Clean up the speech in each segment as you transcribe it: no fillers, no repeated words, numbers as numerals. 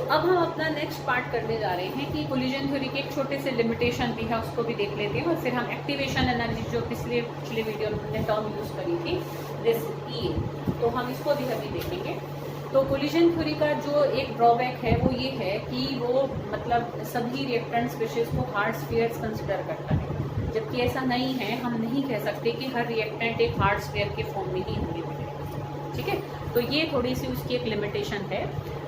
अब हम अपना नेक्स्ट पार्ट करने जा रहे हैं कि कोलिजन थ्योरी के एक छोटे से लिमिटेशन भी है, उसको भी देख लेते हैं, और फिर हम एक्टिवेशन एनर्जी जो पिछले वीडियो में हमने टर्म यूज़ करी थी दिस ई, तो हम इसको भी अभी देखेंगे। तो कोलिजन थ्योरी का जो एक ड्रॉबैक है वो ये है कि वो मतलब सभी रिएक्टेंट स्पीशीज को हार्ड स्फीयर्स कंसिडर करता है, जबकि ऐसा नहीं है। हम नहीं कह सकते कि हर रिएक्टेंट एक हार्ड स्फीयर के फॉर्म में ही हमें मिले, ठीक है। तो ये थोड़ी सी उसकी एक लिमिटेशन है।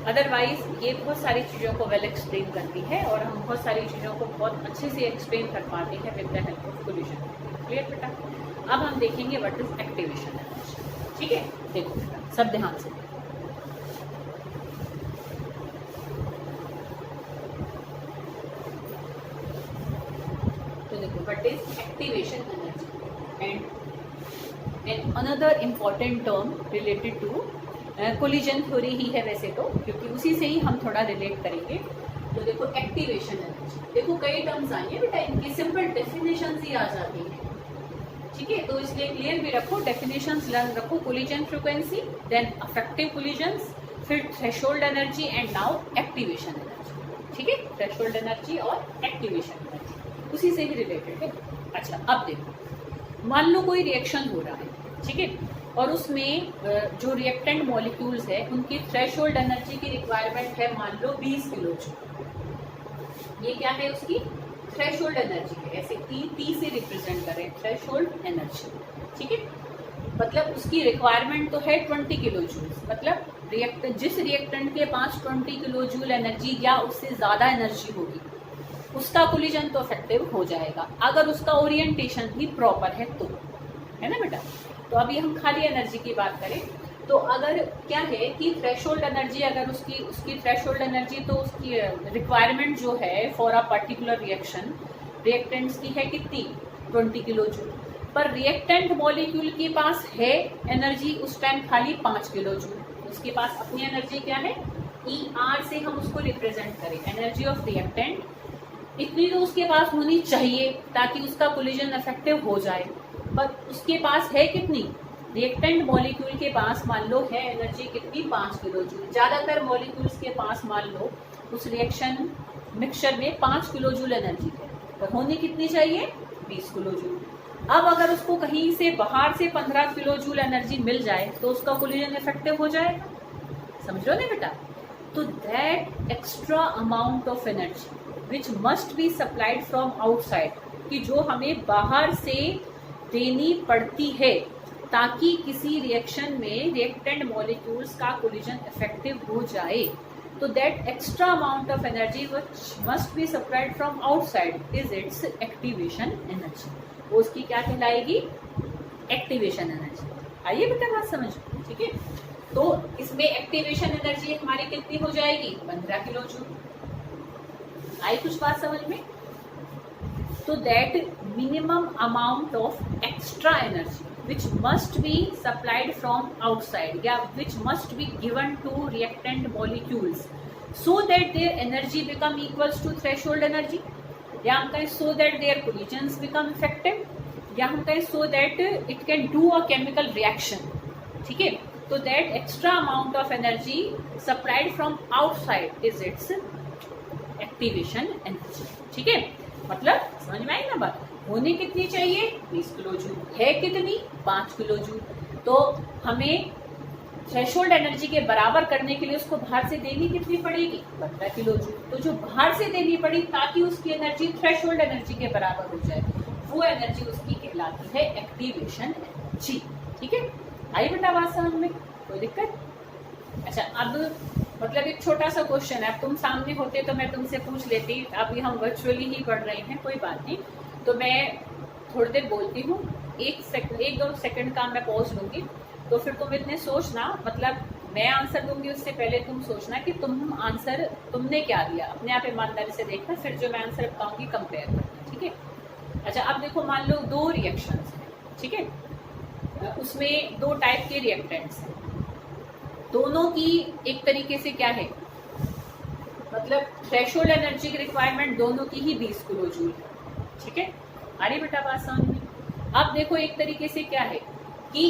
अदरवाइज ये बहुत सारी चीज़ों को वेल एक्सप्लेन करती है और हम बहुत सारी चीज़ों को बहुत अच्छे से एक्सप्लेन कर पाते हैं with the help of collision. Clear बेटा? अब हम देखेंगे व्हाट इज एक्टिवेशन एनर्जी, ठीक है। देखो बेटा, सब ध्यान से। तो देखो what is activation energy and another important term related to collision theory ही है वैसे तो, क्योंकि उसी से ही हम थोड़ा रिलेट करेंगे। तो देखो एक्टिवेशन एनर्जी, देखो कई टर्म्स आई हैं बेटा, इनकी सिंपल डेफिनेशंस ही आ जाती हैं, ठीक है। तो इसलिए क्लियर भी रखो, डेफिनेशंस लर्न रखो। Collision frequency, then effective collisions, फिर threshold energy and now activation energy, ठीक है। थ्रेशोल्ड एनर्जी और एक्टिवेशन एनर्जी उसी से ही रिलेटेड है। अच्छा, अब देखो, मान लो कोई रिएक्शन हो रहा है, ठीक है, और उसमें जो रिएक्टेंट मॉलिक्यूल्स है उनकी थ्रेशोल्ड एनर्जी की रिक्वायरमेंट है मान लो 20 किलो जूल। ये क्या है उसकी थ्रेशोल्ड एनर्जी है, ऐसे टी से रिप्रेजेंट करें थ्रेशोल्ड एनर्जी, ठीक है। मतलब उसकी रिक्वायरमेंट तो है 20 किलो जूल, मतलब जिस रिएक्टेंट के पास 20 किलो जूल एनर्जी या उससे ज्यादा एनर्जी होगी उसका कोलिजन तो इफेक्टिव हो जाएगा, अगर उसका ओरिएंटेशन भी प्रॉपर है तो, है ना बेटा। तो अभी हम खाली एनर्जी की बात करें तो अगर क्या है कि थ्रेशोल्ड एनर्जी, अगर उसकी थ्रेशोल्ड एनर्जी, तो उसकी रिक्वायरमेंट जो है for a particular reaction reactants की है कितनी 20 किलो जूल, पर रिएक्टेंट मॉलिक्यूल के पास है एनर्जी उस टाइम खाली 5 किलो जूल। उसके पास अपनी एनर्जी क्या है, ई आर से हम उसको रिप्रेजेंट करें, एनर्जी ऑफ रिएक्टेंट इतनी तो उसके पास होनी चाहिए ताकि उसका कोलिजन इफेक्टिव हो जाए, पर उसके पास है कितनी, रिएक्टेंट मॉलिक्यूल के पास मान लो है एनर्जी कितनी 5 किलो जूल। ज्यादातर मॉलिक्यूल्स के पास मान लो उस रिएक्शन मिक्सचर में 5 किलो जूल एनर्जी है, पर होनी कितनी चाहिए 20 किलो जूल। अब अगर उसको कहीं से बाहर से 15 किलो जूल एनर्जी मिल जाए तो उसका कोलिजन इफेक्टिव हो जाएगा, समझ लो ना बेटा। तो that extra amount of energy which must be supplied from outside, कि जो हमें बाहर से देनी पड़ती है ताकि किसी रिएक्शन में रिएक्टेंट मॉलिक्यूल्स का कोलिजन इफेक्टिव हो जाए, तो that extra amount of energy which must be supplied from outside is it's activation energy. वो उसकी क्या कहलाएगी, एक्टिवेशन एनर्जी। आइए बेटा बात समझ, ठीक है। तो इसमें एक्टिवेशन एनर्जी हमारी कितनी हो जाएगी 15 किलो जूल। आई कुछ बात समझ में? तो that minimum amount of extra energy which must be supplied from outside, या which must be given to reactant molecules so that their energy become equals to threshold energy, या हम कहें so that their collisions become effective, या हम कहें so that it can do a chemical reaction, ठीक है। तो that extra amount of energy supplied from outside is its activation energy, ठीक है। मतलब समझ में आई ना बात, होने कितनी चाहिए 20 किलो जूल, है कितनी 5 किलो जूल। तो हमें थ्रेशोल्ड एनर्जी के बराबर करने के लिए उसको बाहर से देनी कितनी पड़ेगी 15 किलो जूल। तो जो बाहर से देनी पड़ी ताकि उसकी एनर्जी थ्रेशोल्ड एनर्जी के बराबर हो जाए, वो एनर्जी उसकी कहलाती है एक्टिवेशन एनर्जी, ठीक है। आई बेटा बात समझ में, कोई दिक्कत? अच्छा, अब मतलब एक छोटा सा क्वेश्चन है, अब तुम सामने होते तो मैं तुमसे पूछ लेती, अभी हम वर्चुअली ही पढ़ रहे हैं, कोई बात नहीं। तो मैं थोड़ी देर बोलती हूँ, 1-2 सेकंड का मैं पॉज लूंगी, तो फिर तुम इतने सोचना, मतलब मैं आंसर दूंगी उससे पहले तुम सोचना कि तुम आंसर तुमने क्या दिया, अपने आप ईमानदारी से देखना, फिर जो मैं आंसर बताऊंगी कंपेयर करना, ठीक है। अच्छा, अब देखो, मान लो 2 रिएक्शंस हैं, ठीक है, उसमें 2 टाइप के रिएक्टेंट्स हैं, दोनों की एक तरीके से क्या है, मतलब थ्रेशोल्ड एनर्जी की रिक्वायरमेंट दोनों की ही 20 किलो जूल है, ठीक है। अरे बेटा बात समझ में। अब देखो एक तरीके से क्या है कि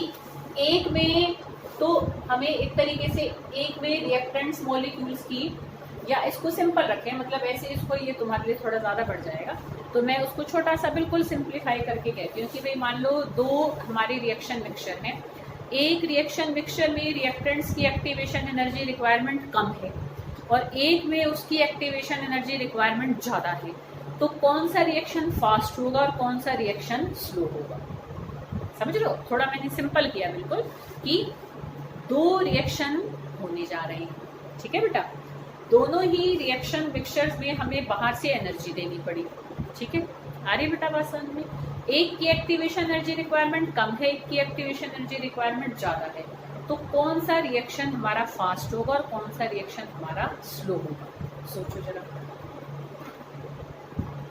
एक में तो हमें एक तरीके से एक में रिएक्टेंट्स मॉलिक्यूल्स की या इसको सिंपल रखें, मतलब ऐसे इसको ये तुम्हारे लिए थोड़ा ज़्यादा बढ़ जाएगा, तो मैं उसको छोटा सा बिल्कुल सिंप्लीफाई करके कहती हूँ कि भाई मान लो दो हमारे रिएक्शन मिक्सचर हैं, एक रिएक्शन मिक्सचर में रिएक्टेंट्स की एक्टिवेशन एनर्जी रिक्वायरमेंट कम है और एक में उसकी एक्टिवेशन एनर्जी रिक्वायरमेंट ज़्यादा है, तो कौन सा रिएक्शन फास्ट होगा और कौन सा रिएक्शन स्लो होगा? समझ लो, थोड़ा मैंने सिंपल किया बिल्कुल कि दो रिएक्शन होने जा रहे हैं, ठीक है बेटा, दोनों ही रिएक्शन मिक्सचर्स में हमें बाहर से एनर्जी देनी पड़ी, ठीक है, आ रही बेटा बात समझ में? एक की एक्टिवेशन एनर्जी रिक्वायरमेंट कम है, एक की एक्टिवेशन एनर्जी रिक्वायरमेंट ज़्यादा है, तो कौन सा रिएक्शन हमारा फास्ट होगा और कौन सा रिएक्शन हमारा स्लो होगा? सोचो जरा।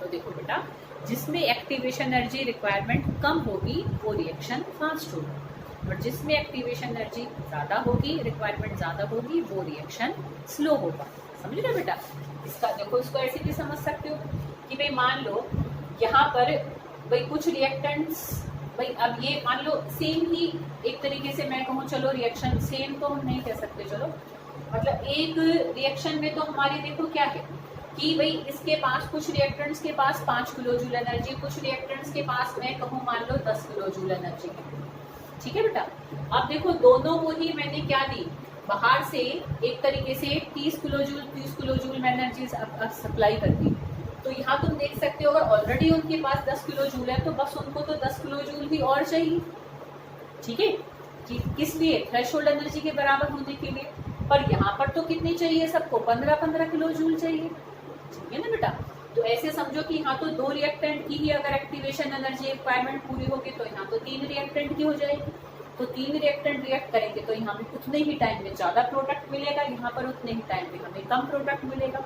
तो देखो बेटा, जिसमें एक्टिवेशन एनर्जी रिक्वायरमेंट कम होगी वो रिएक्शन फास्ट होगा, और जिसमें एक्टिवेशन एनर्जी ज़्यादा होगी, रिक्वायरमेंट ज़्यादा होगी, वो रिएक्शन स्लो होगा। समझ रहे बेटा? इसका देखो, इसको ऐसे भी समझ सकते हो कि भाई मान लो यहाँ पर भाई कुछ रिएक्टेंट्स, भाई अब ये मान लो सेम ही, एक तरीके से मैं कहूँ, चलो रिएक्शन सेम तो हम नहीं कह सकते, चलो मतलब एक रिएक्शन में तो हमारी देखो क्या है कि भाई इसके पास कुछ रिएक्टेंट्स के पास 5 किलो जूल एनर्जी, कुछ रिएक्टेंट्स के पास मैं कहूँ मान लो 10 किलो जूल एनर्जी है, ठीक है बेटा। अब देखो दोनों को ही मैंने क्या दी, बाहर से एक तरीके से 30 किलो जूल में एनर्जी सप्लाई कर दी, तो यहाँ तुम देख सकते हो अगर ऑलरेडी उनके पास 10 किलो जूल है तो बस उनको तो 10 किलो जूल भी और चाहिए, ठीक है, कि किस लिए? थ्रेशोल्ड एनर्जी के बराबर होने के लिए। पर यहाँ पर तो कितनी चाहिए सबको? 15 किलो जूल चाहिए, ठीक है ना बेटा। तो ऐसे समझो कि यहाँ तो दो रिएक्टेंट की ही अगर एक्टिवेशन एनर्जी रिक्वायरमेंट पूरी होगी तो यहाँ तो 3 रिएक्टेंट की हो जाएगी, तो 3 रिएक्टेंट रिएक्ट करेंगे तो यहाँ हमें उतने ही टाइम में ज़्यादा प्रोडक्ट मिलेगा, यहाँ पर उतने ही टाइम में हमें कम प्रोडक्ट मिलेगा।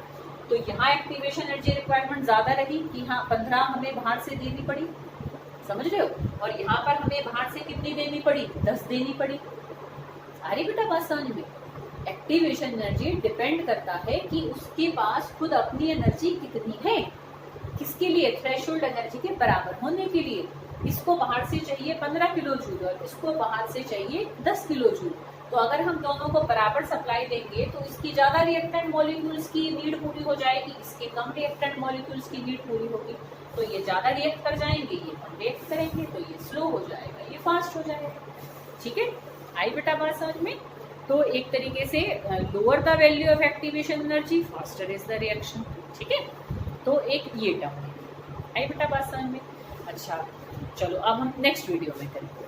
तो यहाँ एक्टिवेशन एनर्जी रिक्वायरमेंट ज़्यादा रही कि हाँ 15 हमें बाहर से देनी पड़ी, समझ रहे हो, और यहाँ पर हमें बाहर से कितनी देनी पड़ी? 10 देनी पड़ी। अरे बेटा बात समझ में? एक्टिवेशन एनर्जी डिपेंड करता है कि उसके पास खुद अपनी एनर्जी कितनी है, किसके लिए? थ्रेशोल्ड एनर्जी के बराबर होने के लिए। इसको बाहर से चाहिए 15 किलो जूल और इसको बाहर से चाहिए 10 किलो जूल, तो अगर हम दोनों को बराबर सप्लाई देंगे तो इसकी ज़्यादा रिएक्टेंट मॉलिक्यूल्स की नीड पूरी हो जाएगी, इसके कम रिएक्टेंट मॉलिक्यूल्स की नीड पूरी होगी, तो ये ज़्यादा रिएक्ट कर जाएंगे, ये कम रिएक्ट करेंगे, तो ये स्लो हो जाएगा, ये फास्ट हो जाएगा, ठीक है। आई बेटा बात समझ में? तो एक तरीके से lower the value of activation energy faster is the reaction, ठीक है। तो एक ये टर्म है। आई बेटा बात समझ में? अच्छा चलो अब हम नेक्स्ट वीडियो में करेंगे।